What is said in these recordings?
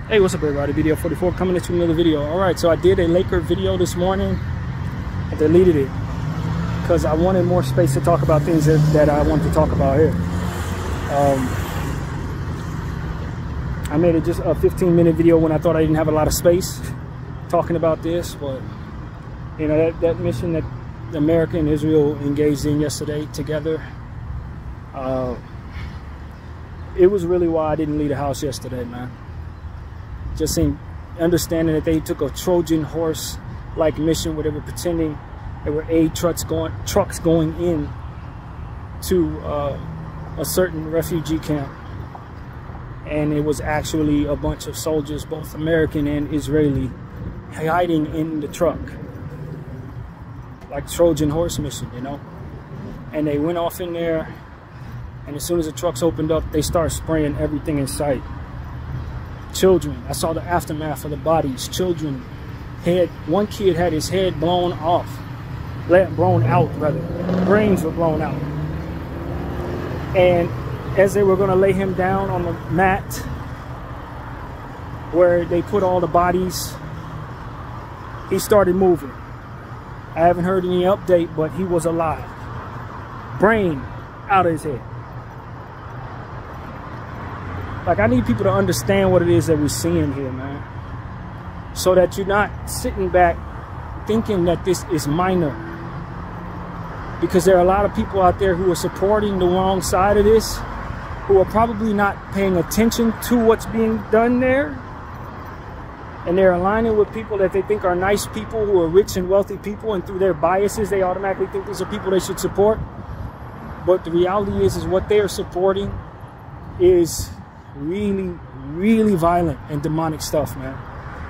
Hey, what's up everybody? Video 44 coming into another video. Alright, so I did a Laker video this morning. I deleted it because I wanted more space to talk about things that I want to talk about here. I made it just a 15-minute video when I thought I didn't have a lot of space talking about this, but you know, that mission that America and Israel engaged in yesterday together, it was really why I didn't leave the house yesterday, man. Just understanding that they took a Trojan horse like mission where they were pretending there were aid trucks going in to a certain refugee camp, and it was actually a bunch of soldiers, both American and Israeli, hiding in the truck, like Trojan horse mission, you know. And they went off in there, and as soon as the trucks opened up, they started spraying everything in sight. Children, I saw the aftermath of the bodies. Children, one kid had his head blown out, brains were blown out. And as they were going to lay him down on the mat where they put all the bodies, he started moving. I haven't heard any update, but he was alive. Brain out of his head. Like, I need people to understand what it is that we're seeing here, man. So that you're not sitting back thinking that this is minor. Because there are a lot of people out there who are supporting the wrong side of this, who are probably not paying attention to what's being done there. And they're aligning with people that they think are nice people, who are rich and wealthy people, and through their biases, they automatically think these are people they should support. But the reality is what they are supporting is really violent and demonic stuff, man.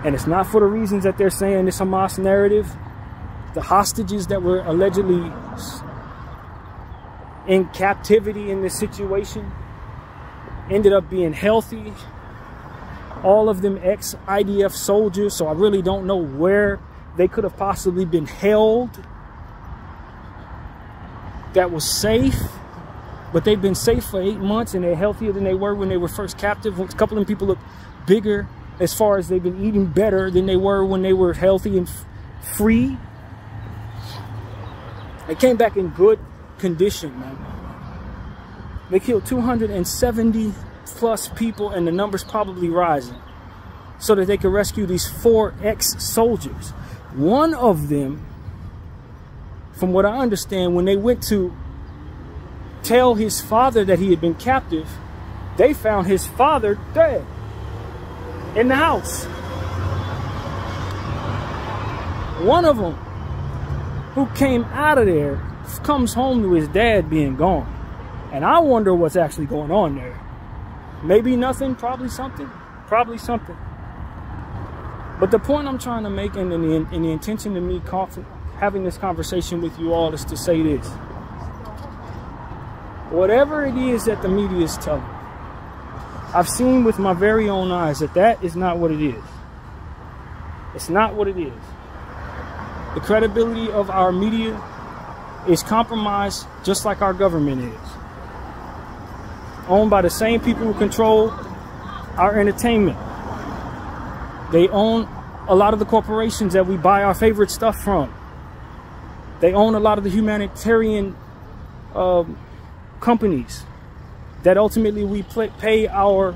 And it's not for the reasons that they're saying this Hamas narrative. The hostages that were allegedly in captivity in this situation ended up being healthy. All of them ex-IDF soldiers, so I really don't know where they could have possibly been held that was safe. But they've been safe for 8 months, and they're healthier than they were when they were first captive. A couple of them people look bigger as far as they've been eating better than they were when they were healthy and free. They came back in good condition, man. They killed 270 plus people, and the number's probably rising, so that they could rescue these 4 ex-soldiers. One of them, from what I understand, when they went to tell his father that he had been captive, they found his father dead in the house. One of them, who came out of there, comes home to his dad being gone. And I wonder what's actually going on there. Maybe nothing, probably something. Probably something. But the point I'm trying to make, and the intention of me having this conversation with you all, is to say this. Whatever it is that the media is telling, I've seen with my very own eyes that is not what it is. It's not what it is. The credibility of our media is compromised, just like our government is. Owned by the same people who control our entertainment. They own a lot of the corporations that we buy our favorite stuff from. They own a lot of the humanitarian companies that ultimately we pay our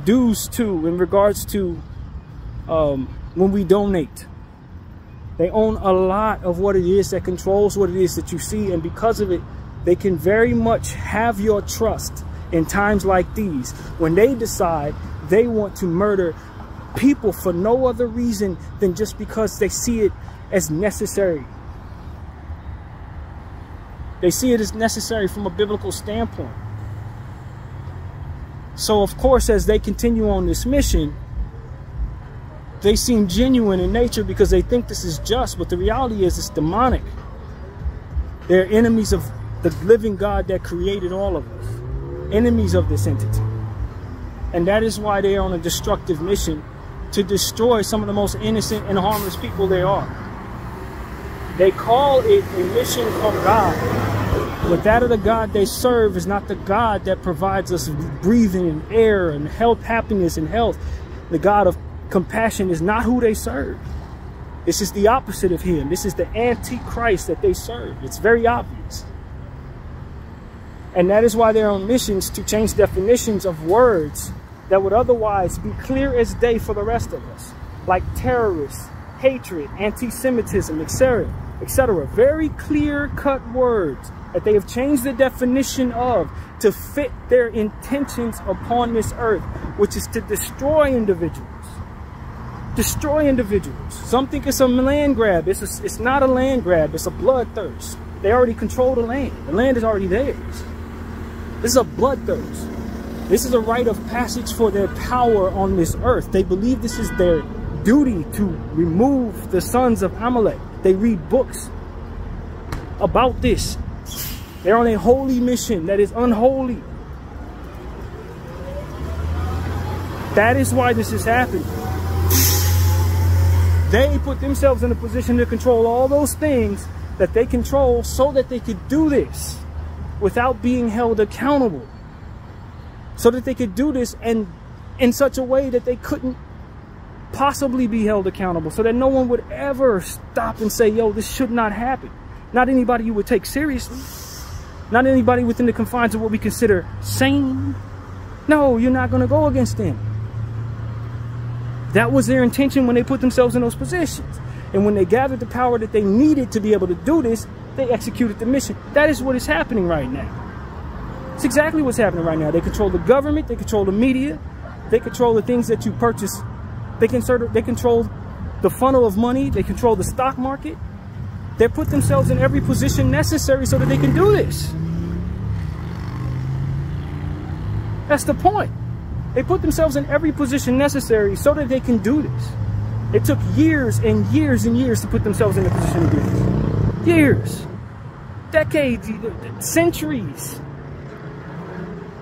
dues to in regards to when we donate. They own a lot of what it is that controls what it is that you see, and because of it, they can very much have your trust in times like these, when they decide they want to murder people for no other reason than just because they see it as necessary. They see it as necessary from a biblical standpoint. So, of course, as they continue on this mission, they seem genuine in nature because they think this is just, but the reality is it's demonic. They're enemies of the living God that created all of us. Enemies of this entity. And that is why they are on a destructive mission to destroy some of the most innocent and harmless people there are. They call it a mission from God. But that of the God they serve is not the God that provides us breathing and air and health, happiness and health. the God of compassion, is not who they serve. This is the opposite of him. This is the Antichrist that they serve. It's very obvious. And that is why they're on missions to change definitions of words that would otherwise be clear as day for the rest of us, like terrorists, hatred, anti-Semitism, etc., etc. Very clear-cut words that they have changed the definition of to fit their intentions upon this earth, which is to destroy individuals. Destroy individuals. Some think it's a land grab. It's not a land grab. It's a bloodthirst. They already control the land. The land is already theirs. This is a bloodthirst. This is a rite of passage for their power on this earth. They believe this is their duty to remove the sons of Amalek. They read books about this. They're on a holy mission that is unholy. That is why this is happening. They put themselves in a position to control all those things that they control so that they could do this without being held accountable. So that they could do this and in such a way that they couldn't possibly be held accountable, so that no one would ever stop and say, yo, this should not happen. Not anybody you would take seriously. Not anybody within the confines of what we consider sane. No, you're not going to go against them. That was their intention when they put themselves in those positions. And when they gathered the power that they needed to be able to do this, they executed the mission. That is what is happening right now. It's exactly what's happening right now. They control the government. They control the media. They control the things that you purchase. They control the funnel of money. They control the stock market. They put themselves in every position necessary so that they can do this. That's the point. They put themselves in every position necessary so that they can do this. It took years and years and years to put themselves in a position to do this. Years, decades, centuries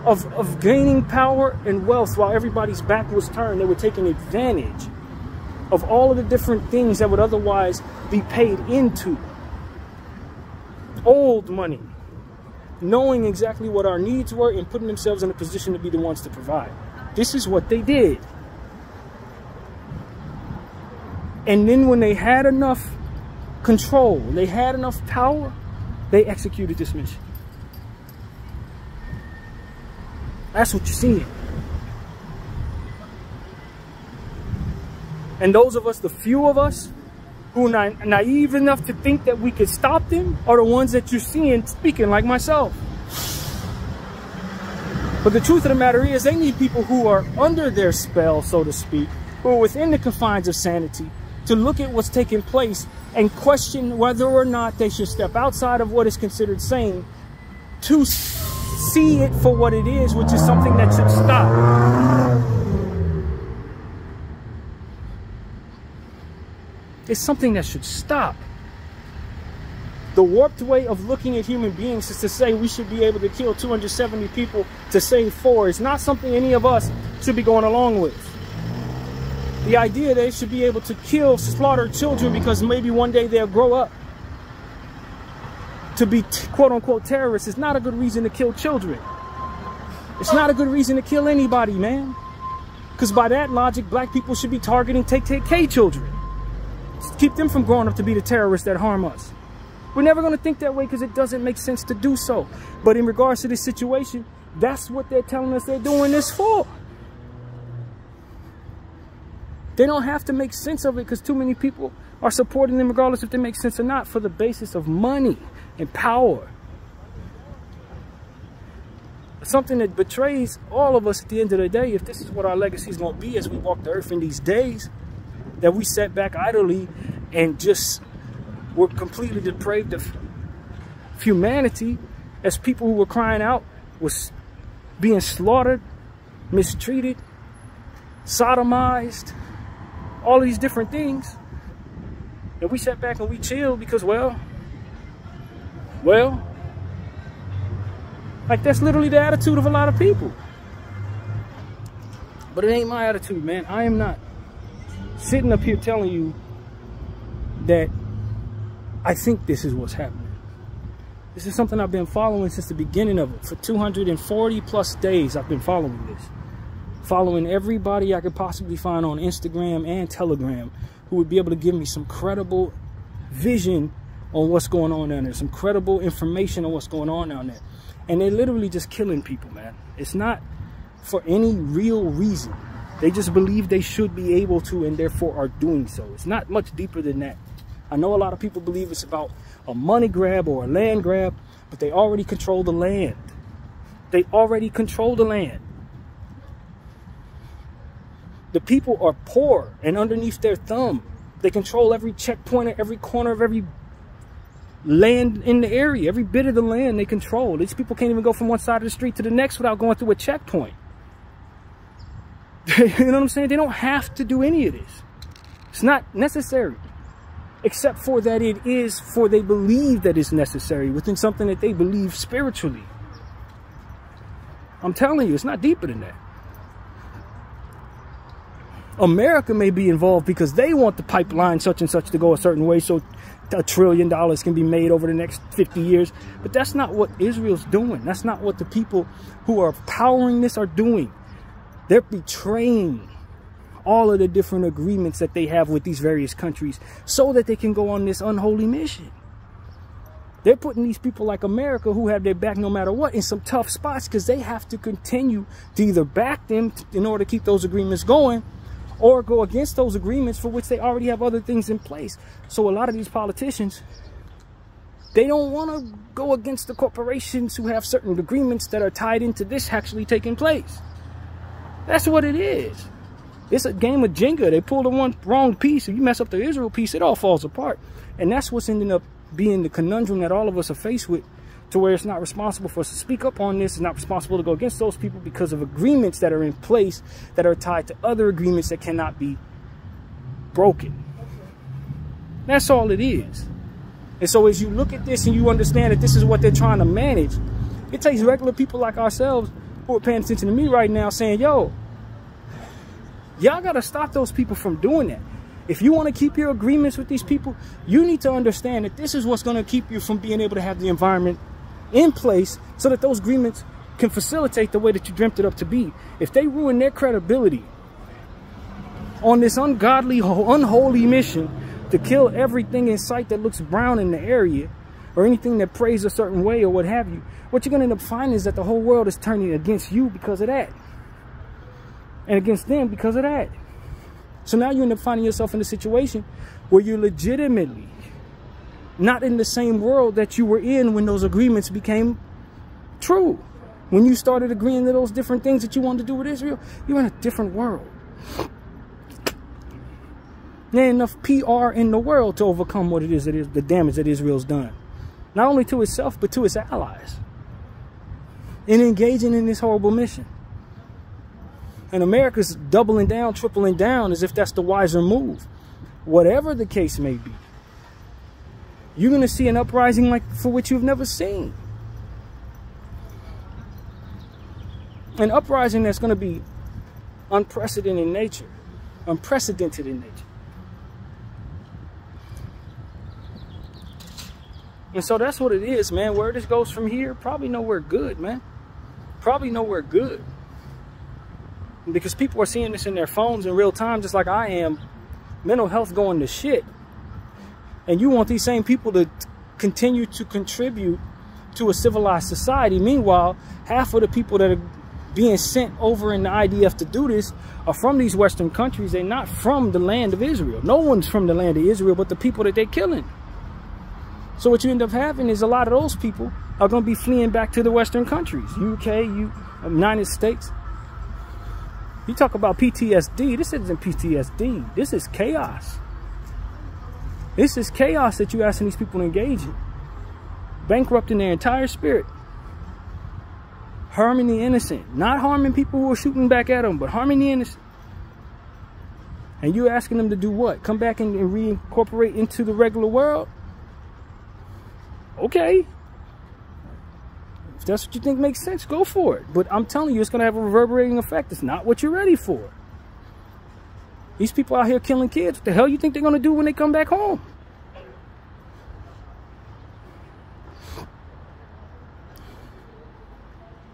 of gaining power and wealth while everybody's back was turned. They were taking advantage of all of the different things that would otherwise be paid into. Old money, knowing exactly what our needs were and putting themselves in a position to be the ones to provide. This is what they did. And then when they had enough control, they had enough power, they executed this mission. That's what you're seeing. And those of us, the few of us, who are naive enough to think that we could stop them, are the ones that you're seeing speaking like myself. But the truth of the matter is, they need people who are under their spell, so to speak, who are within the confines of sanity, to look at what's taking place and question whether or not they should step outside of what is considered sane to see it for what it is, which is something that should stop. It's something that should stop. The warped way of looking at human beings is to say we should be able to kill 270 people to save 4. It's not something any of us should be going along with. The idea that they should be able to kill, slaughter children because maybe one day they'll grow up to be quote-unquote terrorists is not a good reason to kill children. It's not a good reason to kill anybody, man. Because by that logic, black people should be targeting KKK children. Keep them from growing up to be the terrorists that harm us. We're never going to think that way because it doesn't make sense to do so. But in regards to this situation, that's what they're telling us they're doing this for. They don't have to make sense of it because too many people are supporting them regardless if they make sense or not, for the basis of money and power. Something that betrays all of us at the end of the day, if this is what our legacy is going to be as we walk the earth in these days, that we sat back idly and just were completely depraved of humanity, as people who were crying out was being slaughtered, mistreated, sodomized, all of these different things. And we sat back and we chilled because, well, like that's literally the attitude of a lot of people. But it ain't my attitude, man. I am not sitting up here telling you that I think this is what's happening. This is something I've been following since the beginning of it. For 240 plus days, I've been following this. following everybody I could possibly find on Instagram and Telegram who would be able to give me some credible vision on what's going on down there, some credible information on what's going on down there. And they're literally just killing people, man. It's not for any real reason. They just believe they should be able to and therefore are doing so. It's not much deeper than that. I know a lot of people believe it's about a money grab or a land grab, but they already control the land. They already control the land. The people are poor and underneath their thumb. They control every checkpoint, every corner of every land in the area. Every bit of the land they control. These people can't even go from one side of the street to the next without going through a checkpoint. You know what I'm saying? They don't have to do any of this. It's not necessary. Except for that it is, for they believe that it's necessary within something that they believe spiritually. I'm telling you, it's not deeper than that. America may be involved because they want the pipeline such and such to go a certain way so $1 trillion can be made over the next 50 years. But that's not what Israel's doing. That's not what the people who are powering this are doing. They're betraying all of the different agreements that they have with these various countries so that they can go on this unholy mission. They're putting these people like America, who have their back no matter what, in some tough spots because they have to continue to either back them in order to keep those agreements going or go against those agreements for which they already have other things in place. So a lot of these politicians, they don't want to go against the corporations who have certain agreements that are tied into this actually taking place. That's what it is. It's a game of Jenga. They pull the one wrong piece, and you mess up the Israel piece, it all falls apart. And that's what's ending up being the conundrum that all of us are faced with, to where it's not responsible for us to speak up on this. It's not responsible to go against those people because of agreements that are in place that are tied to other agreements that cannot be broken. That's all it is. And so as you look at this and you understand that this is what they're trying to manage, it takes regular people like ourselves who are paying attention to me right now saying, yo, y'all got to stop those people from doing that. If you want to keep your agreements with these people, you need to understand that this is what's going to keep you from being able to have the environment in place so that those agreements can facilitate the way that you dreamt it up to be. If they ruin their credibility on this ungodly, unholy mission to kill everything in sight that looks brown in the area, or anything that prays a certain way or what have you, what you're going to end up finding is that the whole world is turning against you because of that. And against them because of that. So now you end up finding yourself in a situation where you're legitimately not in the same world that you were in when those agreements became true. When you started agreeing to those different things that you wanted to do with Israel, you're in a different world. There ain't enough PR in the world to overcome what it is, the damage that Israel's done. Not only to itself, but to its allies. In engaging in this horrible mission. And America's doubling down, tripling down as if that's the wiser move. Whatever the case may be. You're going to see an uprising like for which you've never seen. An uprising that's going to be unprecedented in nature. Unprecedented in nature. And so that's what it is, man. Where this goes from here, probably nowhere good, man. Probably nowhere good. Because people are seeing this in their phones in real time, just like I am. Mental health going to shit. And you want these same people to continue to contribute to a civilized society. Meanwhile, half of the people that are being sent over in the IDF to do this are from these Western countries. They're not from the land of Israel. No one's from the land of Israel but the people that they're killing. So what you end up having is a lot of those people are going to be fleeing back to the Western countries. UK, United States. You talk about PTSD. This isn't PTSD. This is chaos. This is chaos that you're asking these people to engage in. Bankrupting their entire spirit. Harming the innocent. Not harming people who are shooting back at them, but harming the innocent. And you're asking them to do what? Come back and reincorporate into the regular world? Okay. If that's what you think makes sense, go for it. But I'm telling you, it's going to have a reverberating effect. It's not what you're ready for. These people out here killing kids. What the hell you think they're going to do when they come back home?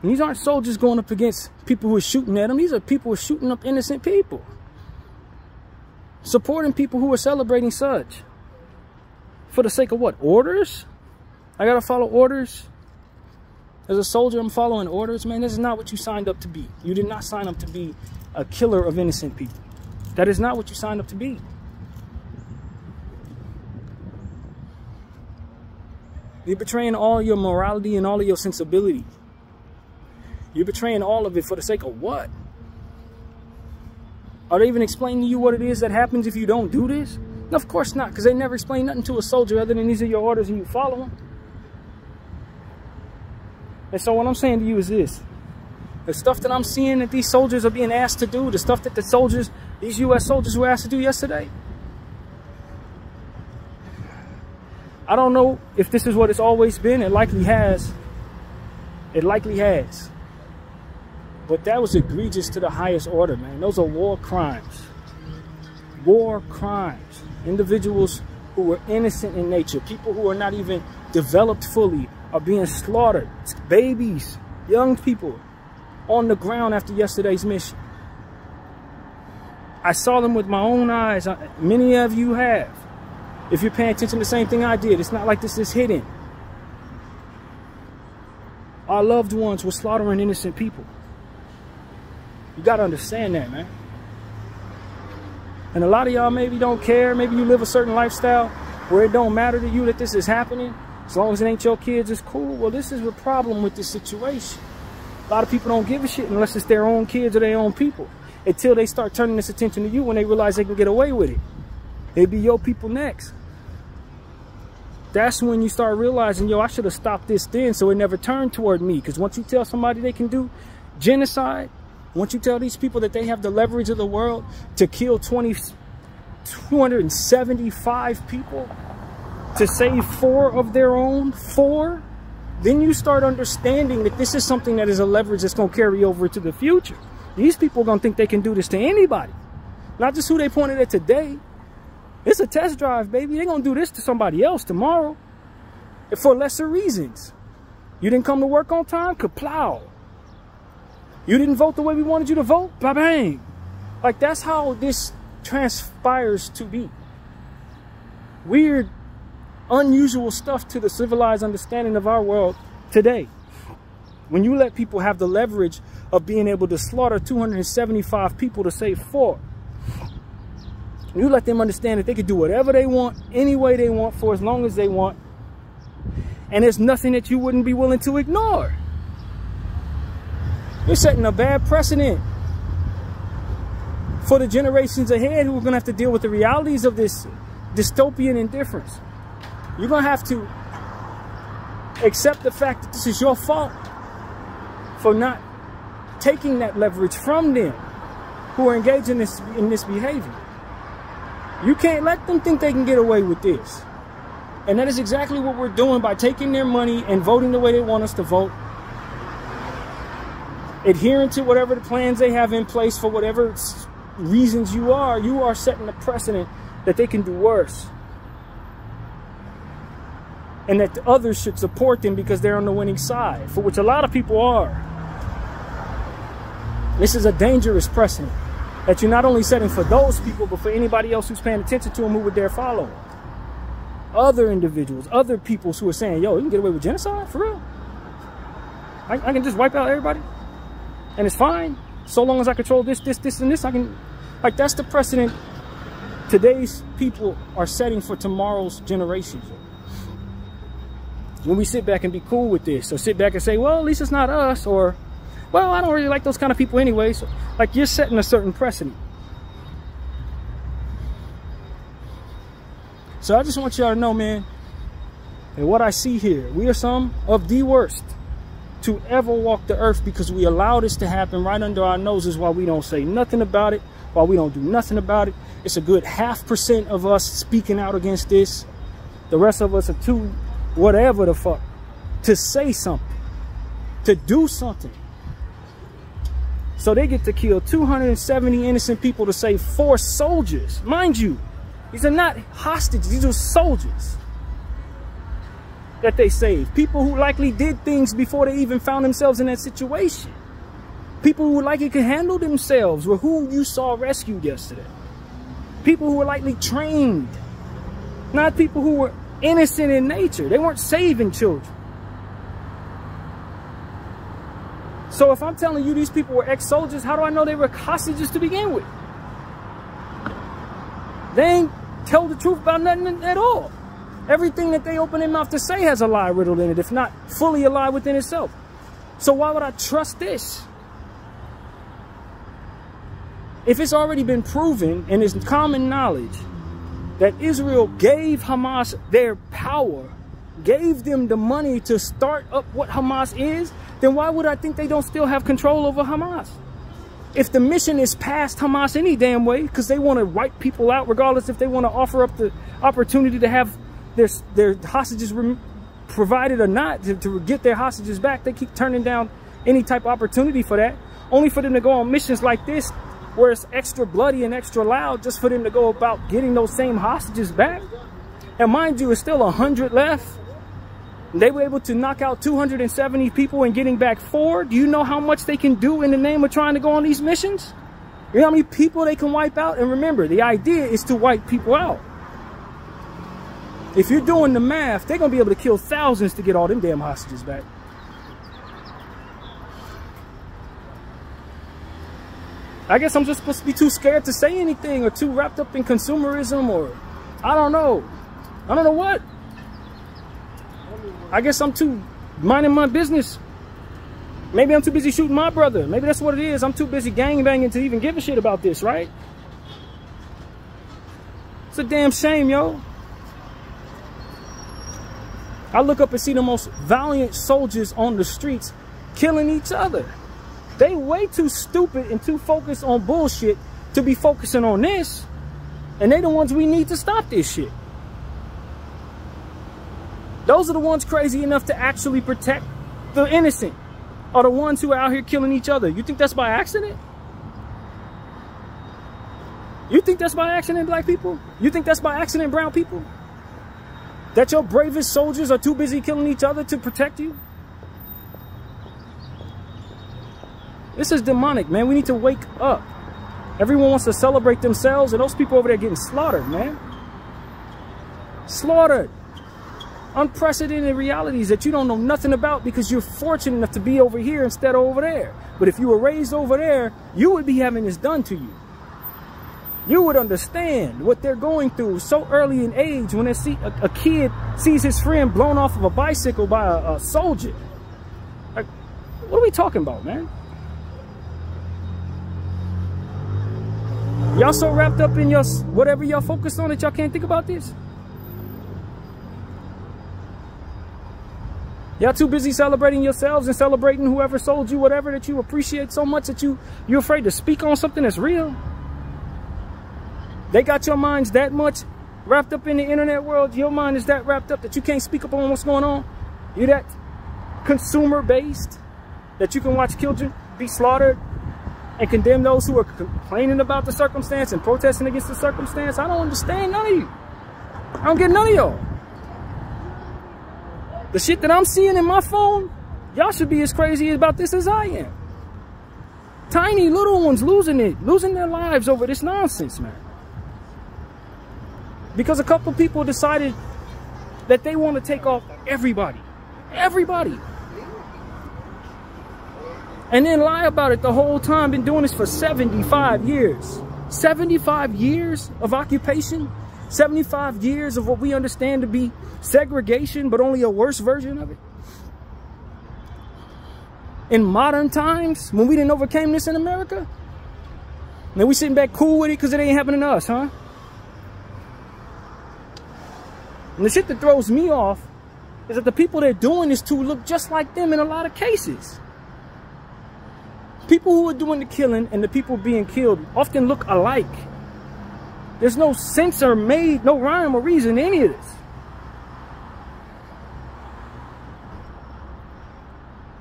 And these aren't soldiers going up against people who are shooting at them. These are people who are shooting up innocent people. Supporting people who are celebrating such. For the sake of what? Orders? I gotta follow orders? As a soldier, I'm following orders? Man, this is not what you signed up to be. You did not sign up to be a killer of innocent people. That is not what you signed up to be. You're betraying all your morality and all of your sensibility. You're betraying all of it for the sake of what? Are they even explaining to you what it is that happens if you don't do this? No, of course not, because they never explain nothing to a soldier other than these are your orders and you follow them. And so what I'm saying to you is this. The stuff that I'm seeing that these soldiers are being asked to do, the stuff that the soldiers, these U.S. soldiers were asked to do yesterday. I don't know if this is what it's always been. It likely has. It likely has. But that was egregious to the highest order, man. Those are war crimes. War crimes. Individuals who were innocent in nature, people who are not even developed fully, are being slaughtered. Babies, young people on the ground after yesterday's mission. I saw them with my own eyes. Many of you have. If you're paying attention to the same thing I did, it's not like this is hidden. Our loved ones were slaughtering innocent people. You got to understand that, man. And a lot of y'all maybe don't care. Maybe you live a certain lifestyle where it don't matter to you that this is happening. As long as it ain't your kids, it's cool. Well, this is the problem with this situation. A lot of people don't give a shit unless it's their own kids or their own people. Until they start turning this attention to you when they realize they can get away with it. It'd be your people next. That's when you start realizing, yo, I should have stopped this then so it never turned toward me. Because once you tell somebody they can do genocide, once you tell these people that they have the leverage of the world to kill 275 people, to save 4 of their own, 4, then you start understanding that this is something that is a leverage that's going to carry over to the future. These people are going to think they can do this to anybody. Not just who they pointed at today. It's a test drive, baby. They're going to do this to somebody else tomorrow. For lesser reasons. You didn't come to work on time? Kaplow. You didn't vote the way we wanted you to vote? Ba-bang. Like, that's how this transpires to be. Weird, unusual stuff to the civilized understanding of our world today. When you let people have the leverage of being able to slaughter 275 people to save 4. You let them understand that they can do whatever they want, any way they want, for as long as they want. And there's nothing that you wouldn't be willing to ignore. You're setting a bad precedent for the generations ahead who are going to have to deal with the realities of this dystopian indifference. You're going to have to accept the fact that this is your fault for not taking that leverage from them who are engaged in this behavior. You can't let them think they can get away with this. And that is exactly what we're doing by taking their money and voting the way they want us to vote. Adhering to whatever the plans they have in place for whatever reasons you are setting a precedent that they can do worse. And that the others should support them because they're on the winning side, for which a lot of people are. This is a dangerous precedent that you're not only setting for those people, but for anybody else who's paying attention to them who would dare follow. Other individuals, other peoples who are saying, yo, you can get away with genocide? For real? I can just wipe out everybody? And it's fine. So long as I control this, and this, I can... Like, that's the precedent today's people are setting for tomorrow's generations. When we sit back and be cool with this, or sit back and say, well, at least it's not us, or... well, I don't really like those kind of people anyway. So, like, you're setting a certain precedent. So I just want y'all to know, man, that what I see here, we are some of the worst to ever walk the earth because we allow this to happen right under our noses while we don't say nothing about it, while we don't do nothing about it. It's a good 0.5% of us speaking out against this. The rest of us are too whatever the fuck to say something, to do something. So they get to kill 270 innocent people to save 4 soldiers. Mind you, these are not hostages. These are soldiers. that they saved. People who likely did things before they even found themselves in that situation. People who likely could handle themselves were who you saw rescued yesterday. People who were likely trained. Not people who were innocent in nature. They weren't saving children. So if I'm telling you these people were ex-soldiers, how do I know they were hostages to begin with? They ain't tell the truth about nothing at all. Everything that they open their mouth to say has a lie riddled in it, if not fully a lie within itself. So why would I trust this? If it's already been proven and it's common knowledge that Israel gave Hamas their power, gave them the money to start up what Hamas is, then why would I think they don't still have control over Hamas? If the mission is past Hamas any damn way, because they want to wipe people out, regardless if they want to offer up the opportunity to have their hostages provided or not, to get their hostages back, they keep turning down any type of opportunity for that, only for them to go on missions like this, where it's extra bloody and extra loud, just for them to go about getting those same hostages back. And mind you, it's still 100 left. They were able to knock out 270 people and getting back 4. Do you know how much they can do in the name of trying to go on these missions? You know how many people they can wipe out? And remember, the idea is to wipe people out. If you're doing the math, they're going to be able to kill thousands to get all them damn hostages back. I guess I'm just supposed to be too scared to say anything, or too wrapped up in consumerism, or I don't know. I don't know what. I guess I'm too minding my business. Maybe I'm too busy shooting my brother. Maybe that's what it is. I'm too busy gangbanging to even give a shit about this, right? It's a damn shame, yo. I look up and see the most valiant soldiers on the streets killing each other. They way too stupid and too focused on bullshit to be focusing on this. And they the ones we need to stop this shit. Those are the ones crazy enough to actually protect the innocent, are the ones who are out here killing each other. You think that's by accident? You think that's by accident, black people? You think that's by accident, brown people? That your bravest soldiers are too busy killing each other to protect you? This is demonic, man. We need to wake up. Everyone wants to celebrate themselves, and those people over there getting slaughtered, man. Slaughtered. Unprecedented realities that you don't know nothing about because you're fortunate enough to be over here instead of over there. But if you were raised over there, you would be having this done to you. You would understand what they're going through so early in age when they see a kid sees his friend blown off of a bicycle by a soldier. Like, what are we talking about, man? Y'all so wrapped up in your whatever y'all focused on that y'all can't think about this? Y'all too busy celebrating yourselves and celebrating whoever sold you whatever that you appreciate so much that you're afraid to speak on something that's real. They got your minds that much wrapped up in the internet world. Your mind is that wrapped up that you can't speak up on what's going on. You're that consumer based that you can watch children be slaughtered and condemn those who are complaining about the circumstance and protesting against the circumstance. I don't understand none of you. I don't get none of y'all. The shit that I'm seeing in my phone, y'all should be as crazy about this as I am. Tiny little ones losing their lives over this nonsense, man. Because a couple people decided that they want to take off everybody. Everybody. And then lie about it the whole time. Been doing this for 75 years. 75 years of occupation. 75 years of what we understand to be segregation, but only a worse version of it. In modern times, when we didn't overcame this in America, now we sitting back cool with it because it ain't happening to us, huh? And the shit that throws me off is that the people they're doing this to look just like them in a lot of cases. People who are doing the killing and the people being killed often look alike. There's no sense or no rhyme or reason in any of this.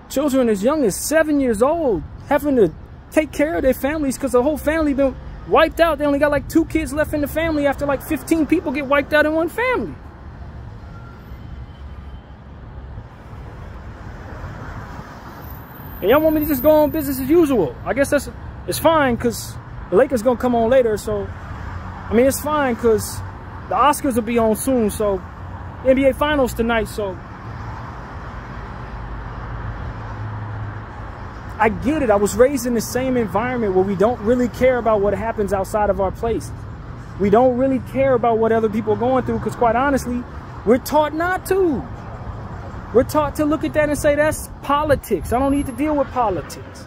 Children as young as 7 years old having to take care of their families because the whole family been wiped out. They only got like 2 kids left in the family after like 15 people get wiped out in one family. And y'all want me to just go on business as usual. I guess it's fine, because the Lakers gonna come on later. So, I mean, it's fine, because the Oscars will be on soon. So, NBA Finals tonight. So, I get it. I was raised in the same environment where we don't really care about what happens outside of our place. We don't really care about what other people are going through, because quite honestly, we're taught not to. We're taught to look at that and say, that's politics. I don't need to deal with politics.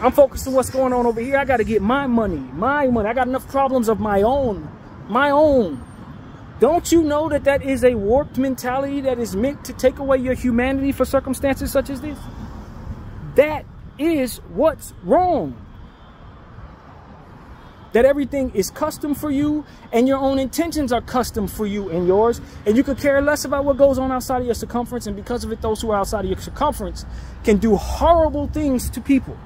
I'm focused on what's going on over here. I got to get my money, my money. I got enough problems of my own, my own. Don't you know that that is a warped mentality that is meant to take away your humanity for circumstances such as this? That is what's wrong. That everything is custom for you, and your own intentions are custom for you and yours, and you could care less about what goes on outside of your circumference, and because of it, those who are outside of your circumference can do horrible things to people.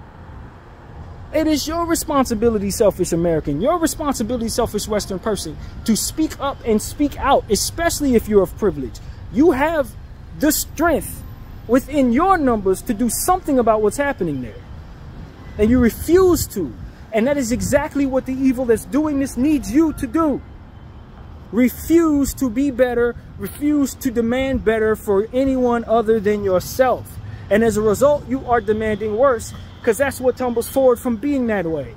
It is your responsibility, selfish American, your responsibility, selfish Western person, to speak up and speak out, especially if you're of privilege. You have the strength within your numbers to do something about what's happening there, and you refuse to. And that is exactly what the evil that's doing this needs you to do. Refuse to be better. Refuse to demand better for anyone other than yourself. And as a result, you are demanding worse, because that's what tumbles forward from being that way.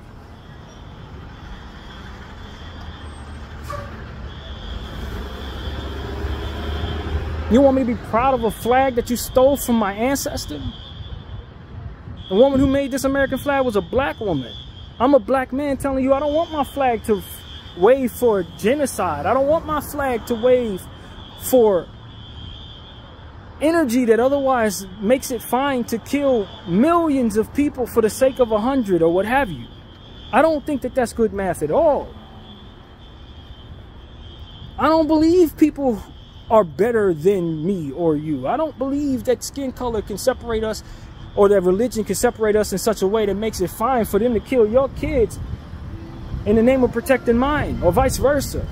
You want me to be proud of a flag that you stole from my ancestor? The woman who made this American flag was a black woman. I'm a black man telling you I don't want my flag to wave for genocide. I don't want my flag to wave for energy that otherwise makes it fine to kill millions of people for the sake of 100 or what have you. I don't think that that's good math at all. I don't believe people are better than me or you. I don't believe that skin color can separate us, or that religion can separate us in such a way that makes it fine for them to kill your kids in the name of protecting mine, or vice versa.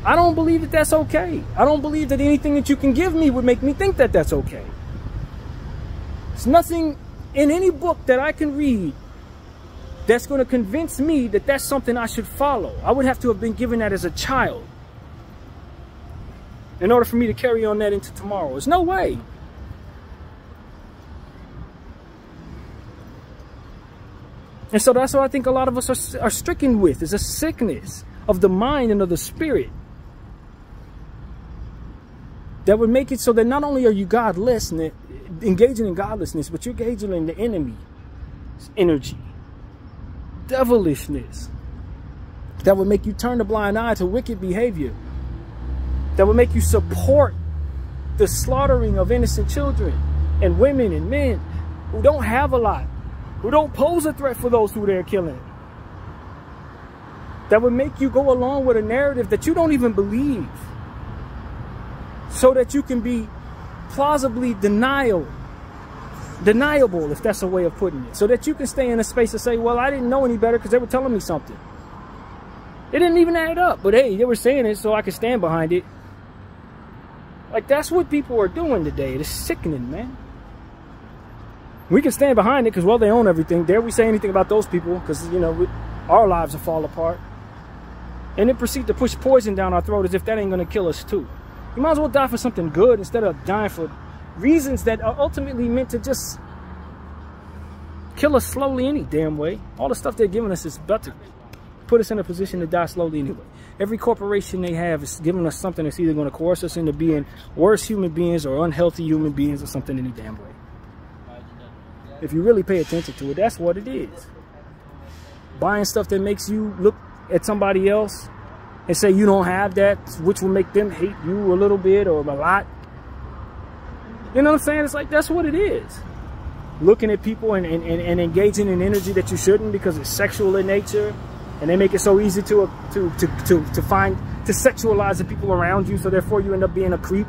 I don't believe that that's okay. I don't believe that anything that you can give me would make me think that that's okay. There's nothing in any book that I can read that's going to convince me that that's something I should follow. I would have to have been given that as a child in order for me to carry on that into tomorrow. There's no way. And so that's what I think a lot of us are stricken with, is a sickness of the mind and of the spirit that would make it so that not only are you godless, engaging in godlessness, but you're engaging in the enemy's energy, devilishness, that would make you turn a blind eye to wicked behavior, that would make you support the slaughtering of innocent children and women and men who don't have a lot, who don't pose a threat for those who they're killing. That would make you go along with a narrative that you don't even believe, so that you can be plausibly deniable, if that's a way of putting it, so that you can stay in a space to say, well, I didn't know any better because they were telling me something. It didn't even add up, but hey, they were saying it so I could stand behind it. Like, that's what people are doing today. It's sickening, man. We can stand behind it because, well, they own everything. Dare we say anything about those people? Because, you know, our lives will fall apart. And then proceed to push poison down our throat as if that ain't going to kill us too. You might as well die for something good instead of dying for reasons that are ultimately meant to just kill us slowly any damn way. All the stuff they're giving us is about to put us in a position to die slowly anyway. Every corporation they have is giving us something that's either going to coerce us into being worse human beings or unhealthy human beings or something any damn way. If you really pay attention to it, that's what it is. Buying stuff that makes you look at somebody else and say you don't have that, which will make them hate you a little bit or a lot. You know what I'm saying? It's like, that's what it is. Looking at people and engaging in energy that you shouldn't because it's sexual in nature, and they make it so easy to sexualize the people around you, so therefore you end up being a creep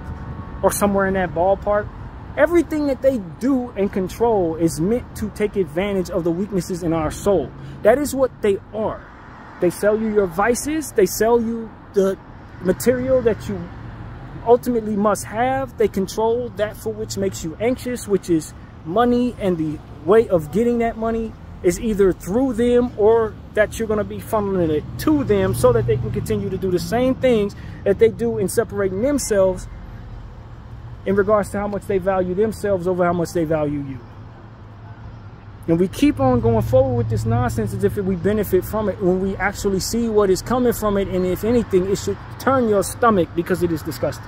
or somewhere in that ballpark. Everything that they do and control is meant to take advantage of the weaknesses in our soul. That is what they are. They sell you your vices. They sell you the material that you ultimately must have. They control that for which makes you anxious, which is money, and the way of getting that money is either through them or that you're going to be funneling it to them so that they can continue to do the same things that they do in separating themselves in regards to how much they value themselves over how much they value you. And we keep on going forward with this nonsense as if we benefit from it when we actually see what is coming from it. And if anything, it should turn your stomach because it is disgusting.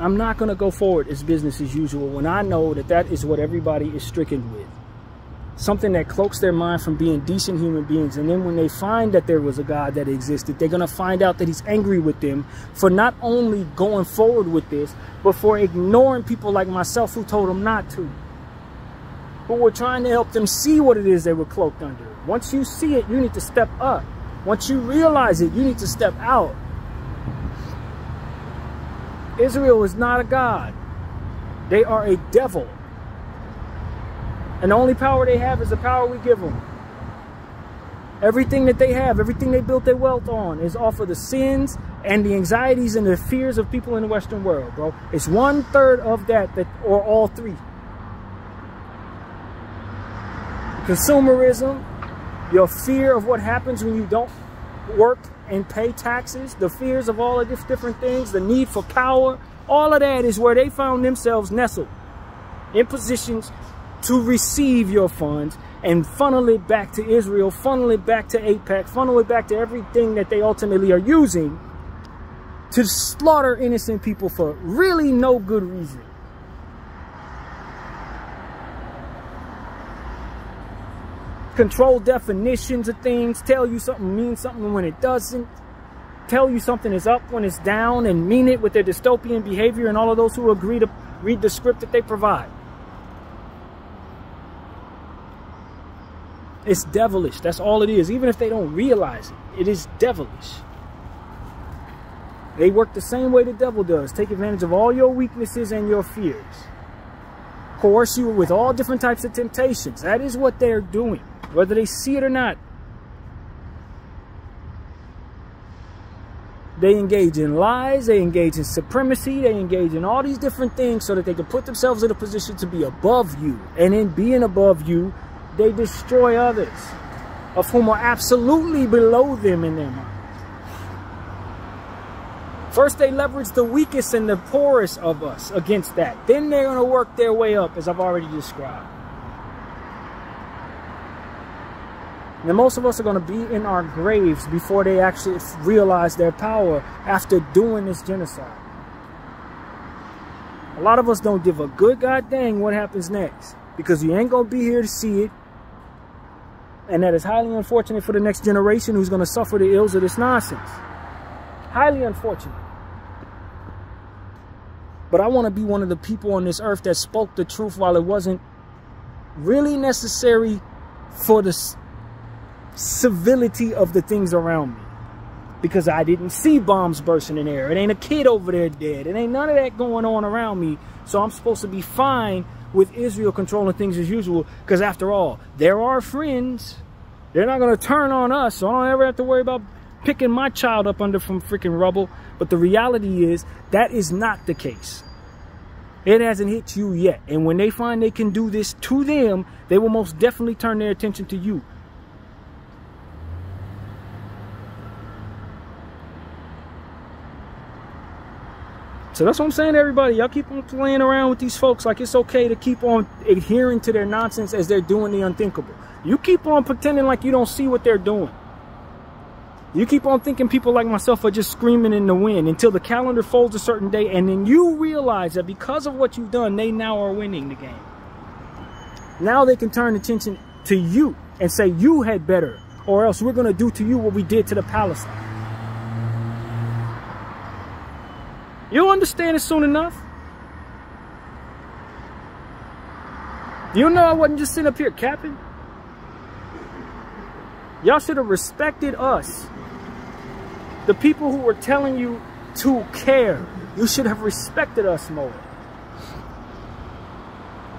I'm not going to go forward as business as usual when I know that that is what everybody is stricken with. Something that cloaks their mind from being decent human beings. And then when they find that there was a God that existed, they're going to find out that he's angry with them for not only going forward with this, but for ignoring people like myself who told them not to. But we're trying to help them see what it is they were cloaked under. Once you see it, you need to step up. Once you realize it, you need to step out. Israel is not a God. They are a devil. And the only power they have is the power we give them. Everything that they have, everything they built their wealth on is off of the sins and the anxieties and the fears of people in the Western world, bro. It's 1/3 of that, or all three. Consumerism, your fear of what happens when you don't work and pay taxes, the fears of all of these different things, the need for power, all of that is where they found themselves nestled in positions to receive your funds and funnel it back to Israel, funnel it back to AIPAC, funnel it back to everything that they ultimately are using to slaughter innocent people for really no good reason. Control definitions of things, tell you something means something when it doesn't, tell you something is up when it's down, and mean it with their dystopian behavior and all of those who agree to read the script that they provide. It's devilish. That's all it is. Even if they don't realize it, it is devilish. They work the same way the devil does. Take advantage of all your weaknesses and your fears. Coerce you with all different types of temptations. That is what they're doing, whether they see it or not. They engage in lies. They engage in supremacy. They engage in all these different things so that they can put themselves in a position to be above you. And in being above you, they destroy others, of whom are absolutely below them in their mind. First, they leverage the weakest and the poorest of us against that. Then they're going to work their way up, as I've already described. Now, most of us are going to be in our graves before they actually realize their power after doing this genocide. A lot of us don't give a good goddamn what happens next, because you ain't going to be here to see it. And that is highly unfortunate for the next generation who's going to suffer the ills of this nonsense. Highly unfortunate. But I want to be one of the people on this earth that spoke the truth while it wasn't really necessary for the civility of the things around me. Because I didn't see bombs bursting in the air. It ain't a kid over there dead. It ain't none of that going on around me. So I'm supposed to be fine with Israel controlling things as usual, because after all, they're our friends. They're not going to turn on us, so I don't ever have to worry about picking my child up under from freaking rubble. But the reality is that is not the case. It hasn't hit you yet. And when they find they can do this to them, they will most definitely turn their attention to you. So that's what I'm saying to everybody. Y'all keep on playing around with these folks like it's okay to keep on adhering to their nonsense as they're doing the unthinkable. You keep on pretending like you don't see what they're doing. You keep on thinking people like myself are just screaming in the wind until the calendar folds a certain day, and then you realize that because of what you've done, they now are winning the game. Now they can turn attention to you and say you had better, or else we're going to do to you what we did to the Palestine. You'll understand it soon enough. You know I wasn't just sitting up here capping. Y'all should have respected us. The people who were telling you to care. You should have respected us more.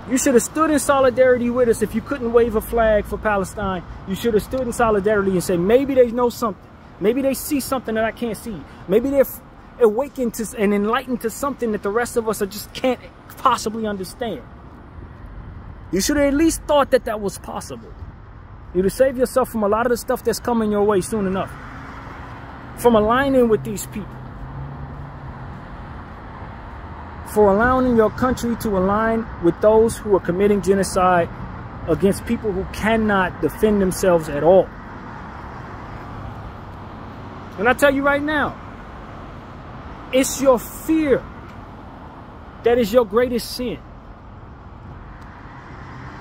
You should have stood in solidarity with us. If you couldn't wave a flag for Palestine, you should have stood in solidarity and said, maybe they know something. Maybe they see something that I can't see. Maybe they're awakened to and enlightened to something that the rest of us just can't possibly understand. You should have at least thought that that was possible. You'd have saved yourself from a lot of the stuff that's coming your way soon enough. From aligning with these people. For allowing your country to align with those who are committing genocide against people who cannot defend themselves at all. And I tell you right now, it's your fear that is your greatest sin.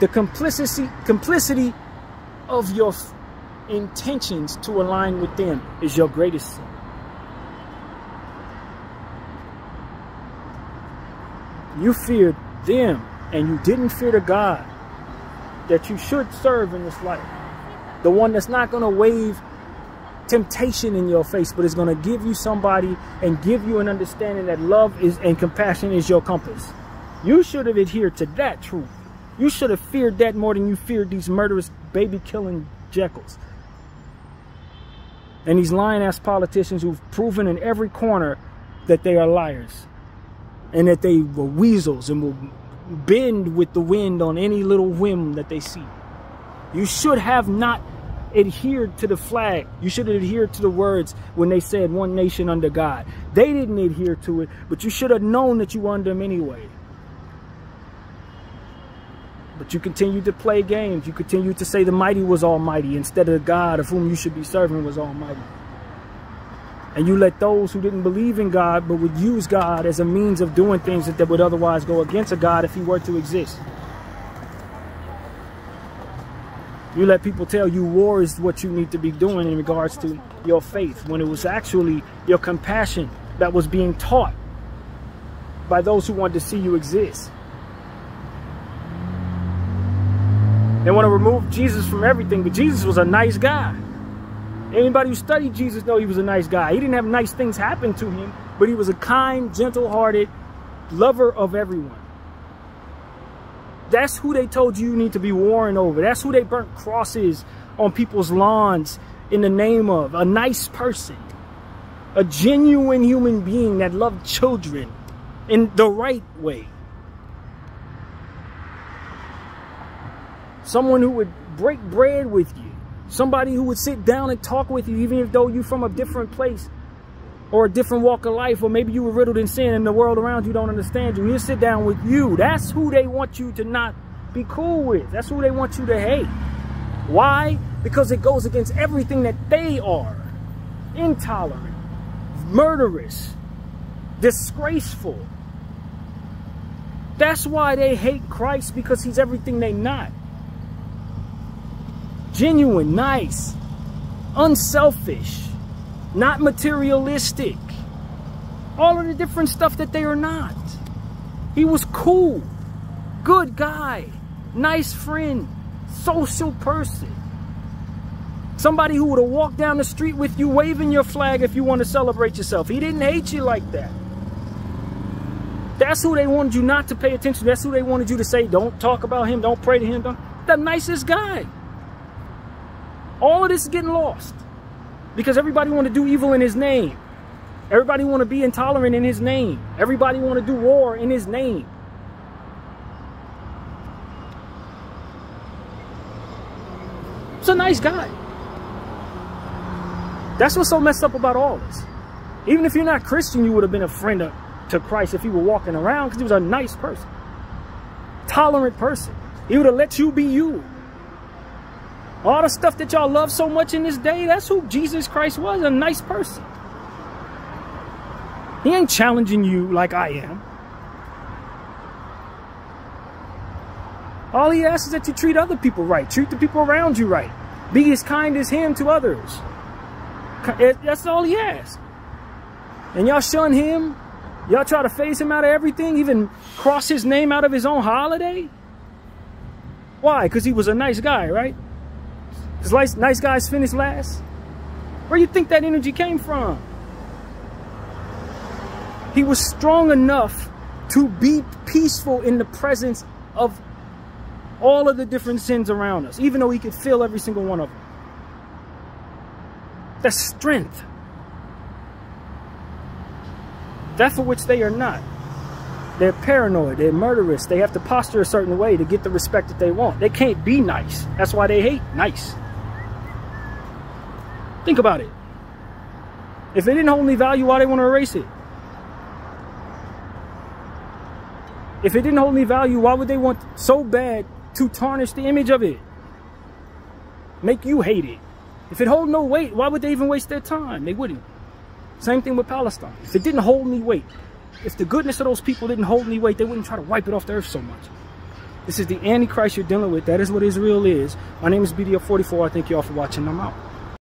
The complicity of your intentions to align with them is your greatest sin. You feared them and you didn't fear the God that you should serve in this life. The one that's not going to wave temptation in your face, but is going to give you somebody and give you an understanding that love is and compassion is your compass. You should have adhered to that truth. You should have feared that more than you feared these murderous baby killing Jekylls. And these lying ass politicians who've proven in every corner that they are liars. And that they were weasels and will bend with the wind on any little whim that they see. You should have not adhered to the flag. You should have adhered to the words when they said one nation under God. They didn't adhere to it, but you should have known that you were under them anyway. But you continued to play games. You continued to say the mighty was almighty instead of the God of whom you should be serving was almighty. And you let those who didn't believe in God but would use God as a means of doing things that would otherwise go against a God if he were to exist. You let people tell you war is what you need to be doing in regards to your faith, when it was actually your compassion that was being taught by those who wanted to see you exist. They want to remove Jesus from everything, but Jesus was a nice guy. Anybody who studied Jesus know he was a nice guy. He didn't have nice things happen to him, but he was a kind, gentle-hearted lover of everyone. That's who they told you need to be warring over. That's who they burnt crosses on people's lawns in the name of. A nice person. A genuine human being that loved children in the right way. Someone who would break bread with you. Somebody who would sit down and talk with you, even if though you're from a different place or a different walk of life, or maybe you were riddled in sin and the world around you don't understand you. He'll sit down with you. That's who they want you to not be cool with. That's who they want you to hate. Why? Because it goes against everything that they are. Intolerant, murderous, disgraceful. That's why they hate Christ, because he's everything they not. Genuine, nice, unselfish, not materialistic. All of the different stuff that they are not. He was cool, good guy, nice friend, social person. Somebody who would have walked down the street with you waving your flag if you want to celebrate yourself. He didn't hate you like that. That's who they wanted you not to pay attention to. That's who they wanted you to say, don't talk about him, don't pray to him. The nicest guy. All of this is getting lost because everybody want to do evil in his name. Everybody want to be intolerant in his name. Everybody want to do war in his name. He's a nice guy. That's what's so messed up about all this. Even if you're not Christian, you would have been a friend to Christ if he were walking around, because he was a nice person. Tolerant person. He would have let you be you. All the stuff that y'all love so much in this day, that's who Jesus Christ was, a nice person. He ain't challenging you like I am. All he asks is that you treat other people right. Treat the people around you right. Be as kind as him to others. That's all he asks. And y'all shun him. Y'all try to phase him out of everything. Even cross his name out of his own holiday. Why? Because he was a nice guy, right? Because nice guys finish last. Where do you think that energy came from? He was strong enough to be peaceful in the presence of all of the different sins around us, even though he could feel every single one of them. That's strength. That for which they are not. They're paranoid, they're murderous, they have to posture a certain way to get the respect that they want. They can't be nice. That's why they hate nice. Think about it. If they didn't hold any value, why they want to erase it? If it didn't hold any value, why would they want so bad to tarnish the image of it? Make you hate it. If it hold no weight, why would they even waste their time? They wouldn't. Same thing with Palestine. If it didn't hold any weight, if the goodness of those people didn't hold any weight, they wouldn't try to wipe it off the earth so much. This is the Antichrist you're dealing with. That is what Israel is. My name is BDF44. I thank you all for watching. I'm out.